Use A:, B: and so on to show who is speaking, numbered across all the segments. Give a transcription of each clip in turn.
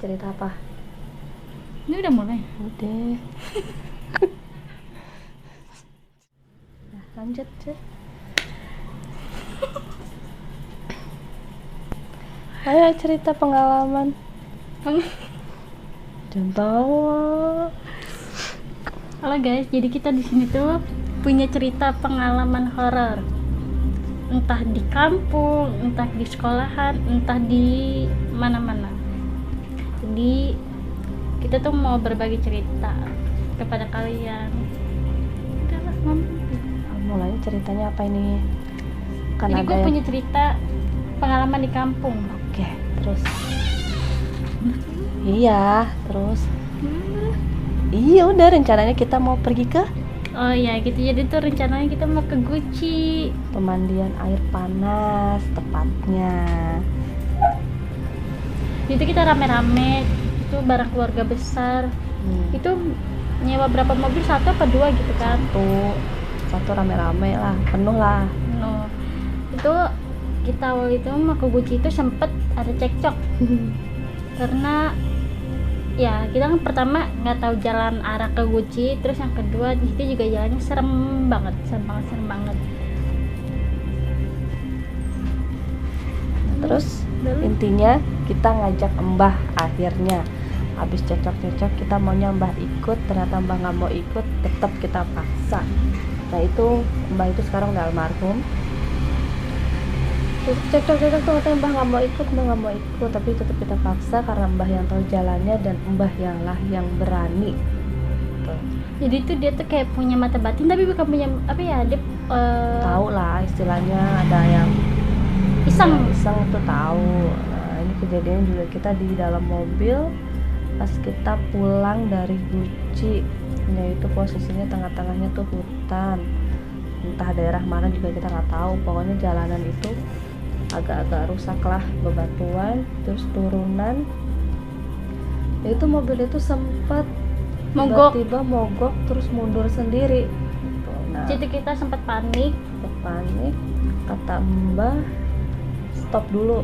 A: Cerita apa?
B: Ini udah mulai.
A: Udah. Nah, lanjut sih. Ayo cerita pengalaman. Jangan tawa.
B: Halo guys, jadi kita di sini tuh punya cerita pengalaman horor. Entah di kampung, entah di sekolahan, entah di mana-mana. Jadi kita tuh mau berbagi cerita kepada kalian. Udahlah, ngomong.
A: Mulai ceritanya apa ini? Kan
B: Jadi
A: ada
B: gue
A: yang...
B: punya cerita pengalaman di kampung.
A: Oke, terus. Iya, terus. Iya, udah rencananya kita mau pergi ke
B: Oh ya gitu, jadi tuh rencananya kita mau ke Guci.
A: pemandian air panas tepatnya.
B: Itu kita rame-rame, itu bareng keluarga besar. Itu nyewa berapa mobil, satu apa dua gitu kan?
A: Satu rame-rame lah, penuh lah.
B: No. Itu kita awal itu mau ke Guci itu sempet ada cekcok. Karena ya kita kan pertama nggak tahu jalan arah ke Guci, terus yang kedua di situ juga jalannya serem banget.
A: Terus intinya kita ngajak Mbah akhirnya. Habis cocok-cocok kita maunya Mbah ikut, ternyata Mbah nggak mau ikut, tetap kita paksa. Nah itu Mbah itu sekarang udah almarhum. Cocok-cocok tuh katanya Mbah nggak mau ikut, tapi tetap kita paksa karena Mbah yang tahu jalannya dan Mbah yang berani. Tuh.
B: Jadi tuh dia tuh kayak punya mata batin, tapi bukan punya apa ya, dia
A: Tahu lah istilahnya, ada yang
B: iseng.
A: tuh tahu. Nah ini kejadian juga kita di dalam mobil pas kita pulang dari Guci, yaitu posisinya tengah-tengahnya tuh hutan, entah daerah mana juga kita nggak tahu. Pokoknya jalanan itu agak-agak rusak lah, bebatuan, terus turunan. Itu mobil itu sempat
B: Mogok.
A: tiba-tiba mogok terus mundur sendiri. Nah,
B: Jadi kita sempat panik.
A: kata Mbah stop dulu.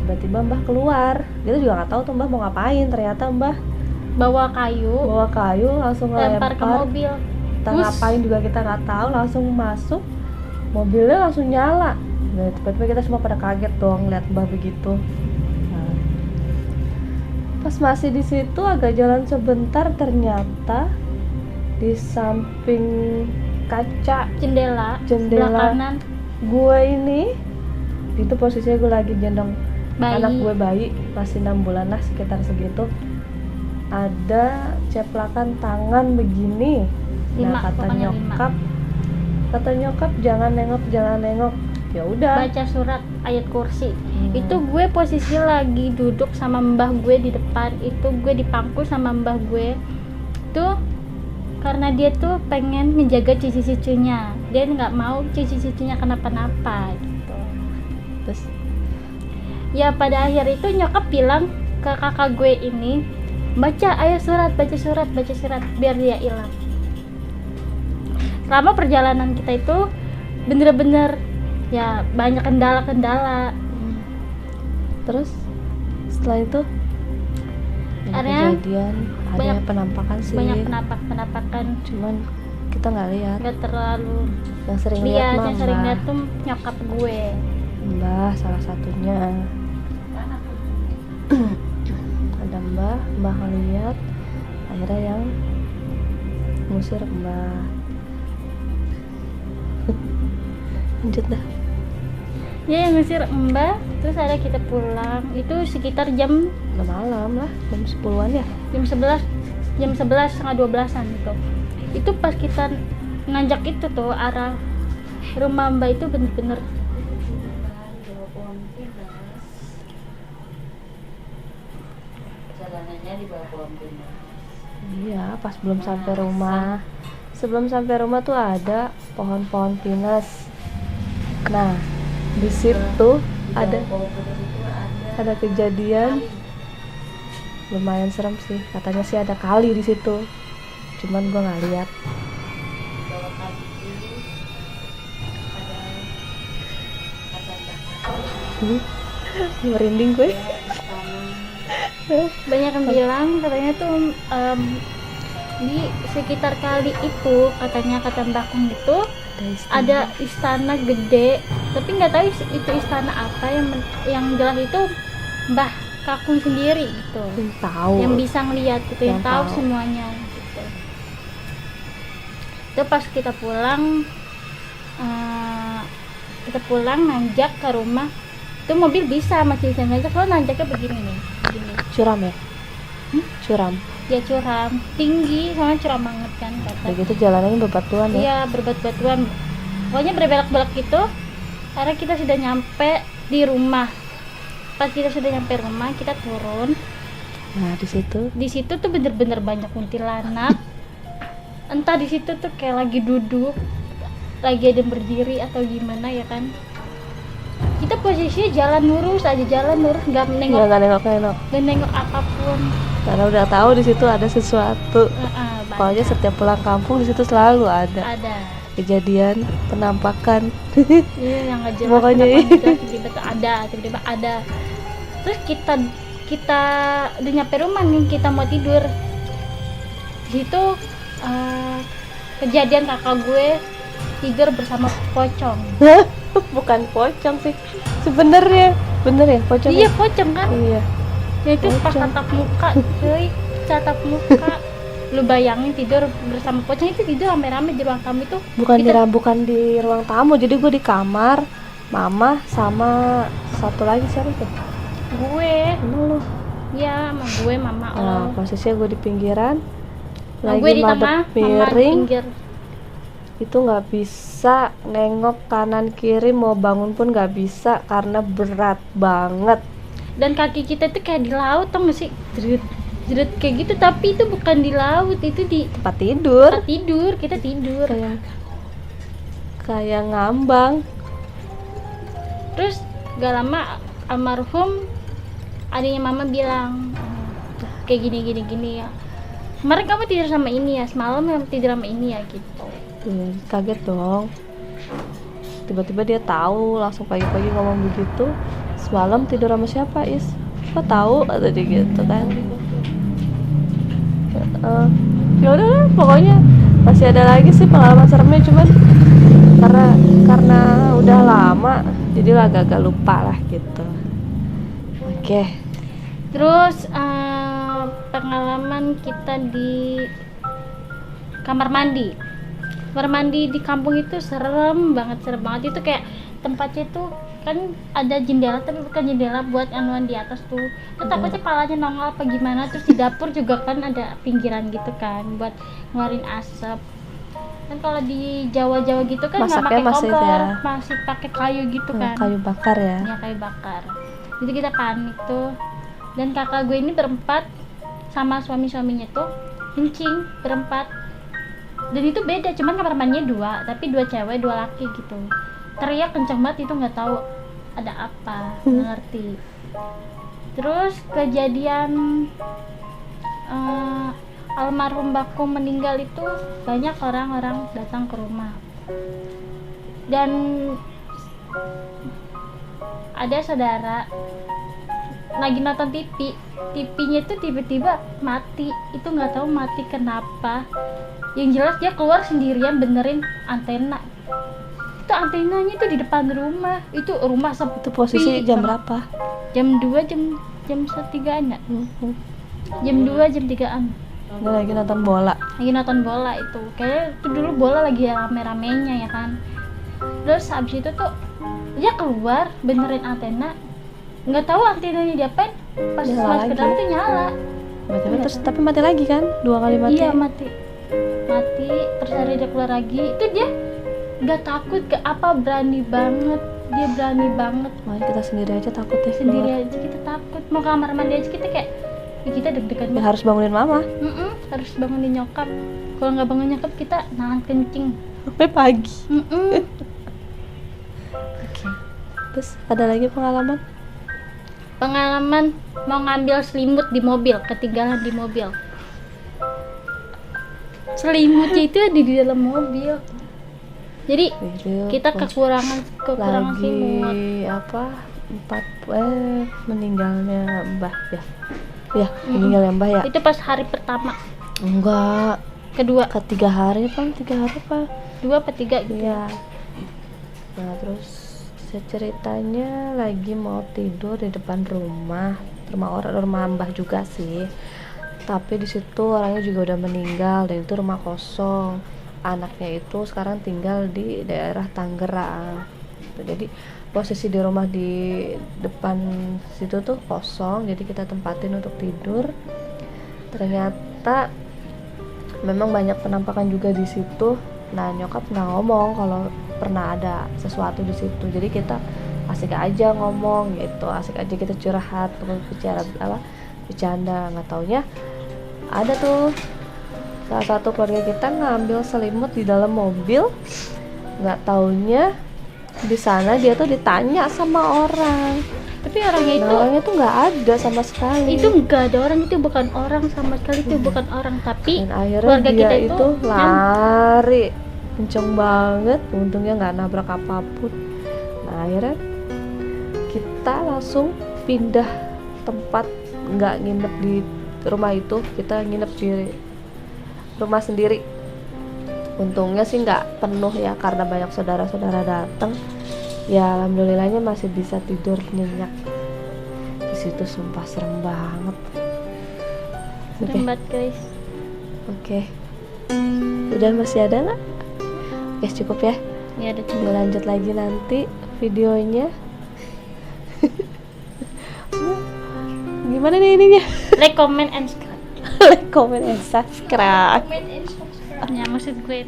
A: Tiba-tiba Mbah keluar, kita juga nggak tahu tuh Mbah mau ngapain. Ternyata Mbah
B: bawa kayu
A: langsung
B: lempar ke mobil.
A: Kita ngapain juga kita nggak tahu, langsung masuk, mobilnya langsung nyala. Nah, tiba-tiba kita semua pada kaget dong lihat Mbah begitu. Nah, pas masih di situ agak jalan sebentar, ternyata di samping kaca
B: jendela sebelah kanan
A: gue ini, itu posisinya gue lagi gendong anak gue bayi masih 6 bulan lah, sekitar segitu. Ada ceplakan tangan begini. Nah, kata nyokap jangan nengok. Ya udah,
B: baca surat ayat kursi. Itu gue posisi lagi duduk sama mbah gue di depan, itu gue dipangku sama mbah gue tuh karena dia tuh pengen menjaga cucu-cucunya, dia nggak mau cucu-cucunya kenapa-napa gitu.
A: terus
B: Ya pada akhir itu nyokap bilang ke kakak gue ini, baca surat biar dia hilang. Selama perjalanan kita itu bener-bener ya banyak kendala.
A: Terus setelah itu
B: Akhirnya
A: kejadian ada
B: banyak-
A: penampakan sih,
B: banyak penampakan,
A: cuman kita nggak lihat.
B: nggak terlalu
A: Yang sering lihat
B: lihat.
A: mah
B: Yang sering
A: Mbah.
B: lihat tuh nyokap gue.
A: Mbah salah satunya. Ada Mbah ngeliat, akhirnya yang ngusir Mbah. Lanjut dah.
B: Ya yang ngusir mbak, terus ada kita pulang itu sekitar jam
A: Udah malam lah, jam 10-an ya.
B: jam 11 setengah 12-an gitu. Itu pas kita nanjak itu tuh arah rumah mbak itu bener-bener
C: jalanannya di bawah pohon pinus.
A: Iya, pas belum sampai rumah. Sebelum sampai rumah tuh ada pohon-pohon pinus. Nah, di situ ada kejadian lumayan serem sih. Katanya sih ada kali di situ. Cuman gua nggak lihat. Merinding gue.
B: banyak yang bilang katanya tuh di sekitar kali itu katanya kata Mbak Kung itu ada istana gede, tapi nggak tahu itu istana apa. Yang jelas itu Mbah Kakung sendiri gitu,
A: Yang tahu.
B: yang bisa ngeliat gitu, yang
A: Yang
B: tahu
A: tahu.
B: semuanya gitu. Itu pas kita pulang nanjak ke rumah itu mobil masih bisa nanjak. Kalau nanjaknya begini nih, begini
A: Curam ya? Curam.
B: ya, curam tinggi, soalnya curam banget kan kata.
A: Udah gitu jalanannya bebatuan ya?
B: Iya, berbatuan. Pokoknya berbelok-belok gitu. Karena kita sudah nyampe di rumah. Pas kita sudah nyampe rumah, kita turun.
A: Nah di situ
B: Di situ tuh bener-bener banyak kuntilanak. Entah di situ tuh kayak lagi duduk, lagi ada yang berdiri atau gimana ya kan. Kita posisinya jalan lurus, nggak nengok,
A: nggak nengok-nengok
B: nggak nengok apapun.
A: karena udah tahu di situ ada sesuatu. Pokoknya setiap pulang kampung di situ selalu ada
B: ada.
A: kejadian penampakan.
B: Iya, yang nggak jelas.
A: Pokoknya
B: kenapa nggak jelas, tiba-tiba ada. Terus kita udah nyampe rumah nih, kita mau tidur. Di situ kejadian kakak gue tidur bersama pocong.
A: Bukan pocong sih sebenarnya, bener ya pocong.
B: Iya,
A: ya?
B: pocong kan?
A: Iya.
B: Ya itu pas
A: Pocong.
B: tatap muka, cuy, tatap muka. Lu bayangin tidur bersama pocong, itu tidur rame-rame di ruang tamu itu.
A: Bukan di ruang tamu, jadi gue di kamar, mama sama satu lagi siapa tuh?
B: Gue,
A: Emang lu?
B: ya sama gue, mama,
A: Nah, posisinya gue di pinggiran, lagi
B: gue di
A: madep
B: tengah, mama di
A: piring,
B: pinggir.
A: itu nggak bisa nengok kanan kiri, mau bangun pun nggak bisa karena berat banget.
B: Dan kaki kita tuh kayak di laut, tau gak sih? Jerit kayak gitu, tapi itu bukan di laut, itu di
A: Tempat tidur
B: tempat tidur, kita tidur.
A: kayak ngambang.
B: Terus gak lama almarhum adiknya mama bilang kayak gini ya, kemarin kamu tidur sama ini ya, semalam kamu tidur sama ini ya gitu.
A: Ya, kaget dong. Tiba-tiba dia tahu, langsung pagi-pagi ngomong begitu. Semalam tidur sama siapa, Is? Kok tahu? Kata dia gitu kan. Ya udah lah, pokoknya masih ada lagi sih pengalaman seremnya, cuman karena udah lama jadi agak-agak lupa lah gitu. Oke.
B: Terus pengalaman kita di kamar mandi di kampung itu serem banget itu kayak tempatnya tuh kan ada jendela tapi bukan jendela buat anuan di atas tuh. Takutnya palanya nongol apa gimana. Terus di dapur juga kan ada pinggiran gitu kan buat ngeluarin asap. Kan kalau di Jawa-Jawa gitu kan nggak
A: Masaknya
B: pakai
A: masih
B: kompor,
A: itu ya.
B: masih pakai kayu gitu kan.
A: Kayu bakar ya.
B: Ya, kayu bakar. Jadi kita panik tuh. Dan kakak gue ini berempat sama suaminya tuh kencing berempat. Dan itu beda, cuman kamar mandinya 2, tapi 2 cewek 2 laki gitu. Teriak kencang banget, itu nggak tahu ada apa, nggak ngerti. Terus kejadian almarhum Baku meninggal itu banyak orang-orang datang ke rumah. Dan ada saudara lagi nonton TV-nya tuh tiba-tiba mati. Itu nggak tahu mati kenapa. Yang jelas dia keluar sendirian benerin antena. Itu antenanya tuh di depan rumah. Itu rumah sepi.
A: Itu posisi jam berapa?
B: Jam 2, jam 1-3an ya? Jam 2, jam 3an.
A: Dia lagi nonton bola.
B: Lagi nonton bola itu. Kayaknya itu dulu bola lagi rame-ramenya ya kan. Terus habis itu tuh dia keluar benerin antena. Nggak tahu antenanya diapain. Pas
A: Nyala
B: masuk ke
A: lagi.
B: dalam tuh nyala.
A: Tiba-tiba terus tapi mati lagi kan? 2 kali mati.
B: Iya, mati. Terus hari dia keluar lagi. Itu dia nggak takut ke apa, berani banget. Dia berani banget.
A: Makanya kita sendiri aja takut ya.
B: Sendiri aja kita takut. Mau kamar mandi aja kita kayak ya kita deg-degan
A: Ya,
B: banget.
A: harus bangunin mama.
B: Harus bangunin nyokap. Kalau nggak bangun nyokap kita nahan kencing.
A: Sampai pagi.
B: Oke.
A: Terus ada lagi
B: Pengalaman mau ngambil selimut di mobil, ketinggalan di mobil. Selimutnya itu ada di dalam mobil. Jadi kita kekurangan
A: lagi
B: selimut.
A: apa meninggalnya Mbah ya. Ya, meninggal ya Mbah ya?
B: Itu pas hari pertama,
A: Enggak,
B: kedua,
A: ketiga hari apa?
B: 2 apa 3 gitu.
A: Iya. Nah terus ceritanya lagi mau tidur di depan rumah Mbah juga sih. Tapi di situ orangnya juga udah meninggal dan itu rumah kosong. Anaknya itu sekarang tinggal di daerah Tangerang. Jadi posisi di rumah di depan situ tuh kosong, jadi kita tempatin untuk tidur. Ternyata memang banyak penampakan juga di situ. Nah nyokap pernah ngomong kalau pernah ada sesuatu di situ, jadi kita asik aja ngomong gitu, asik aja kita curhat, bicara bercanda. Nggak taunya ada tuh salah satu keluarga kita ngambil selimut di dalam mobil. Nggak taunya di sana dia tuh ditanya sama orang,
B: Tapi orangnya itu
A: orangnya tuh nggak ada sama sekali.
B: itu enggak ada orang, itu bukan orang sama sekali, itu bukan orang. Tapi
A: Dan akhirnya
B: keluarga
A: dia
B: kita
A: itu lari kenceng banget, untungnya nggak nabrak apapun. Nah akhirnya kita langsung pindah tempat, nggak nginep di rumah itu, kita nginep di rumah sendiri. Untungnya sih nggak penuh ya, karena banyak saudara-saudara datang. Ya alhamdulillahnya masih bisa tidur nyenyak. Di situ sumpah serem banget.
B: serem banget guys.
A: Oke. Udah masih ada nggak? Oke cukup ya.
B: Ya ada
A: Kita lanjut lagi nanti videonya. Gimana nih ininya?
B: like, comment, and subscribe.
A: Like, comment, and subscribe.
B: Ya maksud gue